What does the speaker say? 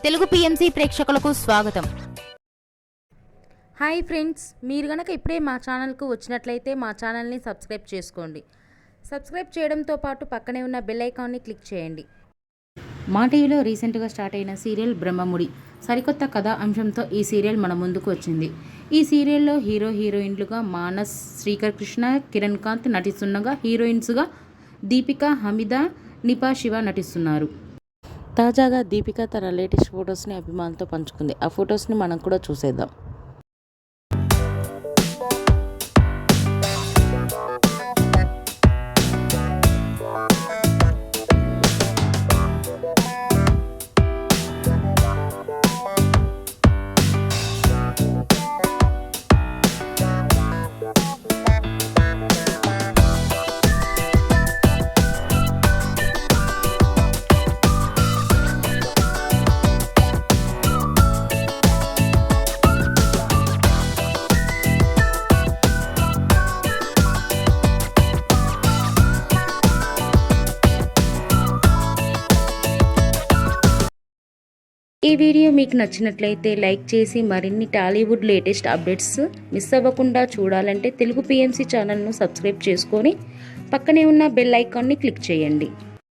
Telugu PMC ప్రేక్షకులకు స్వాగతం. Hi friends, మీరు గనక ఇప్పుడే మా ఛానల్కు వచ్చినట్లయితే మా ఛానల్ని సబ్స్క్రైబ్ చేసుకోండి. సబ్స్క్రైబ్ చేయడంతో పాటు పక్కనే ఉన్న బెల్ ఐకాన్ని క్లిక్ చేయండి. మా టీవీలో రీసెంట్గా స్టార్ట్ అయిన సీరియల్ బ్రహ్మముడి సరికొత్త కథా అంశంతో ఈ సీరియల్ మన ముందుకు వచ్చింది. ఈ సీరియల్లో హీరోయిన్లుగా మానస్, శ్రీకర్ కృష్ణ, కిరణ్ కాంత్ నటిస్తుండగా హీరోయిన్స్గా దీపిక, హమీద, నిపా శివ నటిస్తున్నారు. తాజాగా దీపిక తన లేటెస్ట్ ఫొటోస్ని అభిమానులతో పంచుకుంది. ఆ ఫొటోస్ని మనం కూడా చూసేద్దాం. ఈ వీడియో మీకు నచ్చినట్లయితే లైక్ చేసి మరిన్ని టాలీవుడ్ లేటెస్ట్ అప్డేట్స్ మిస్ అవ్వకుండా చూడాలంటే తెలుగు పిఎంసి ఛానల్ను సబ్స్క్రైబ్ చేసుకొని పక్కనే ఉన్న బెల్ ఐకాన్ని క్లిక్ చేయండి.